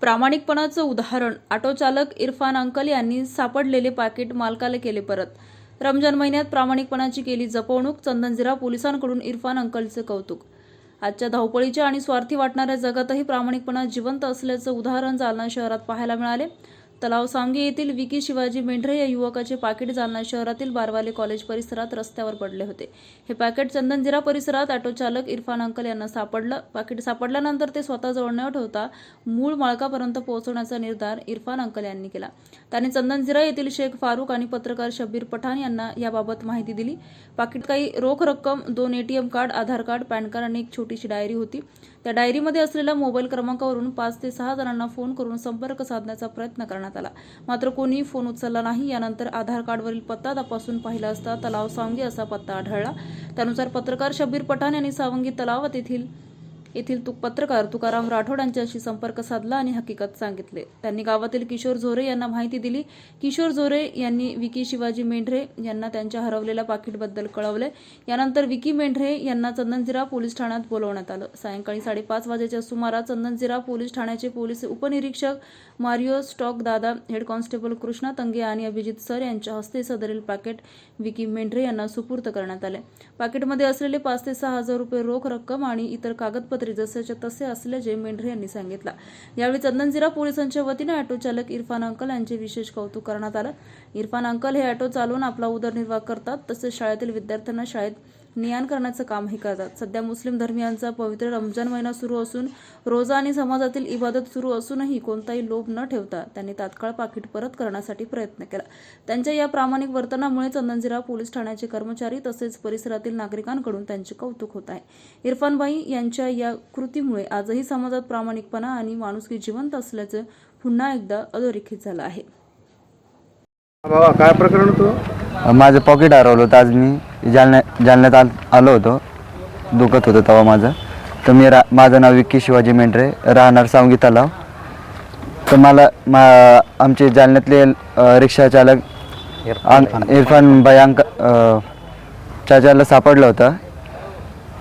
प्रामाणिकपणाचं उदाहरण ऑटो चालक इरफान अंकल यांनी सापडलेले पाकीट मालकाला केले परत। रमजान महिन्यात प्रामाणिकपणाची केली जपवणूक, चंदनझिरा पोलिसांकडून इरफान अंकलचे कौतुक। आजच्या धावपळीच्या आणि स्वार्थी वाटणाऱ्या जगातही प्रामाणिकपणा जिवंत असल्याचं उदाहरण जालना शहरात पाहायला मिळाले। तलाव सांगे येथील विकी शिवाजी मेंढरे या युवकाचे पाकीट जालना शहरातील बारवाले कॉलेज परिसरात रस्त्यावर पडले होते। हे पाकीट चंदनझिरा परिसरात ऑटो चालक इरफान अंकल यांना सापडलं। पाकीट सापडल्यानंतर ते स्वतःजवळ न ठेवता मूळ मालकापर्यंत पोहोचवण्याचा निर्धार इरफान अंकल यांनी केला। त्यांनी चंदनझिरा येथील शेख फारूक आणि पत्रकार शब्बीर पठाण यांना याबाबत माहिती दिली। पाकीट काही रोख रक्कम, 2 ATM कार्ड, आधार कार्ड, पॅन कार्ड आणि एक छोटीशी डायरी होती। त्या डायरीमध्ये असलेल्या मोबाईल क्रमांकावरून 5 ते 6 जणांना फोन करून संपर्क साधण्याचा प्रयत्न करण्यात आला, मात्र कोणीही फोन उचलला नाही। यानंतर आधार कार्डवरील पत्ता तपासून पाहिला असता तलाव सांगे असा पत्ता आढळला। त्यानुसार पत्रकार शब्बीर पठाण यांनी सावंगी तलावात येथील पत्रकार तुकाराम राठोड यांच्याशी संपर्क साधला आणि हकीकत सांगितले। त्यांनी गावातील किशोर झोरे यांना माहिती दिली। किशोर झोरे यांनी विकी शिवाजी मेंढरे यांना त्यांच्या हरवलेल्या पाकीटबद्दल कळवले। यानंतर विकी मेंढरे यांना चंदनझिरा पोलीस ठाण्यात बोलवण्यात आलं। सायंकाळी 5:30 वाजेच्या सुमारास चंदनझिरा पोलीस ठाण्याचे पोलीस उपनिरीक्षक मारियो स्टॉक दादा, हेड कॉन्स्टेबल कृष्णा तंगे आणि अभिजित सर यांच्या हस्ते सदरील पाकीट विकी मेंढरे यांना सुपूर्द करण्यात आले। पाकीटमध्ये असलेले 5 ते 6 हजार रुपये रोख रक्कम आणि इतर कागदपत्रे जसेच्या तसे असल्याचे मेंढरे यांनी सांगितलं। यावेळी चंदनझिरा पोलिसांच्या वतीने ऑटो चालक इरफान अंकल यांचे विशेष कौतुक करण्यात आलं। इरफान अंकल हे ऑटो चालवून आपला उदरनिर्वाह करतात, तसेच शाळेतील विद्यार्थ्यांना शाळेत ने-आण करण्याचं कामही करतात। सध्या मुस्लिम धर्मियांचा पवित्र रमजान महिना सुरू असून रोजा आणि समाजातील इबादत सुरू असूनही कोणताही लोभ न ठेवता त्यांनी तात्काळ पाकीट परत करण्यासाठी प्रयत्न केला। त्यांच्या या प्रामाणिक वर्तनामुळे चंदनझिरा पोलीस ठाण्याचे कर्मचारी तसेच परिसरातील नागरिकांकडून त्यांचे कौतुक होत आहे। इरफान भाई यांच्या या कृतीमुळे आजही समाजात प्रामाणिकपणा आणि माणुसकी जिवंत असल्याचं पुन्हा एकदा अधोरेखित झालं आहे। बाबा काय प्रकरण होतं? माझं पॉकेट हरवलं होतं। आज मी जालन्यात आलो होतो, दुखत होतं तेव्हा माझं। तर माझं नाव विकी शिवाजी मेंढरे, राहणार सावंगी तलाव। तर मला आमचे जालन्यातले रिक्षा चालक इरफान भाई चाचाला सापडलं होतं,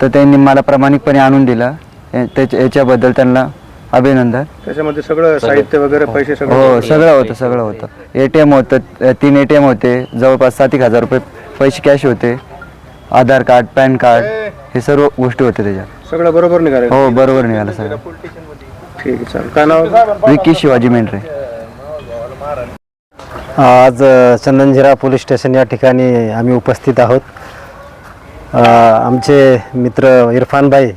तर त्यांनी मला प्रामाणिकपणे आणून दिला। याच्याबद्दल त्यांना अभिनंदन। त्याच्यामध्ये सगळं साहित्य वगैरे पैसे हो, सगळं होतं। ATM होतं, 3 ATM होते, जवळपास 7-1 हजार रुपये पैसे कॅश होते, आधार कार्ड, पॅन कार्ड, हे सर्व गोष्टी होते त्याच्यात। सगळं बरोबर निघालं? हो, बरोबर निघालं सगळं। ठीक आहे, चालेल। काय नाव? विकी शिवाजी मेंढरे। आज चंदनझिरा पोलीस स्टेशन या ठिकाणी आम्ही उपस्थित आहोत। आमचे मित्र इरफान भाई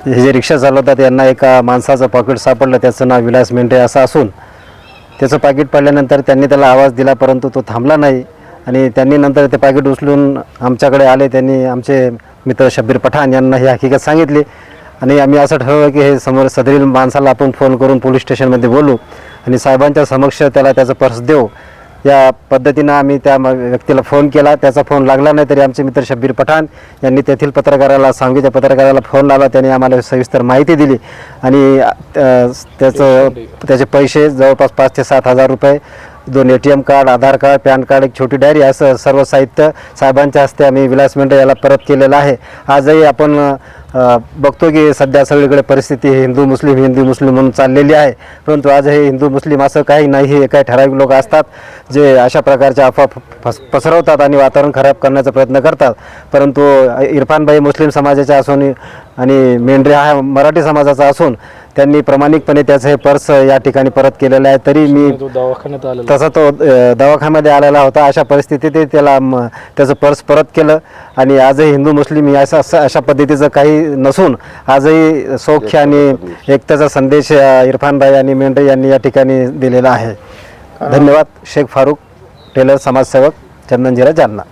हे जे रिक्षा चालवतात यांना एका माणसाचं पाकीट सापडलं, त्याचं नाव विलास मेंढरे असं असून त्याचं पाकीट पडल्यानंतर त्यांनी त्याला आवाज दिला, परंतु तो थांबला नाही आणि त्यांनी नंतर ते पाकीट उचलून आमच्याकडे आले। त्यांनी आमचे मित्र शब्बीर पठाण यांना ही हकीकत सांगितली आणि आम्ही असं ठरवलं की हे समोर सदरील माणसाला आपण फोन करून पोलीस स्टेशनमध्ये बोलू आणि साहेबांच्या समक्ष त्याला त्याचं पर्स देऊ। या पद्धतीनं आम्ही त्या व्यक्तीला फोन केला। त्याचा फोन लागला नाही तरी आमचे मित्र शब्बीर पठाण यांनी तेथील पत्रकाराला, सांगलीच्या पत्रकाराला फोन लावला। त्याने आम्हाला सविस्तर माहिती दिली आणि त्याचे पैसे जवळपास 5 ते 7 हजार रुपये, 2 ATM कार्ड, आधार कार्ड, पॅन कार्ड, एक छोटी डायरी, असं सर्व साहित्य साहेबांच्या हस्ते आम्ही विलास मेंढरे याला परत केलेलं आहे। आजही आपण बघतो की सध्या सगळीकडे परिस्थिती हिंदू मुस्लिम म्हणून चाललेली आहे, परंतु आज हे हिंदू मुस्लिम असं काही नाही। हे काही ठराविक लोक असतात जे अशा प्रकारच्या अफवा पसरवतात आणि वातावरण खराब करण्याचा प्रयत्न करतात। परंतु इरफान भाई मुस्लिम समाजाचा असून आणि मेंढरे हा मराठी समाजाचा असून त्यांनी प्रामाणिकपणे त्याचं हे पर्स या ठिकाणी परत केलेलं आहे। तरी मी तसा तो दवाखान्यामध्ये आलेला होता, अशा परिस्थितीत त्याला त्याचं पर्स परत केलं आणि आजही हिंदू मुस्लिम अशा पद्धतीचं काही नसून आजही सौख्य आणि एकतेचा संदेश इरफान भाई आणि मेंढरे यांनी या ठिकाणी दिलेला आहे। धन्यवाद। शेख फारूक, टेलर, समाजसेवक, चंदनझिरा, जालना।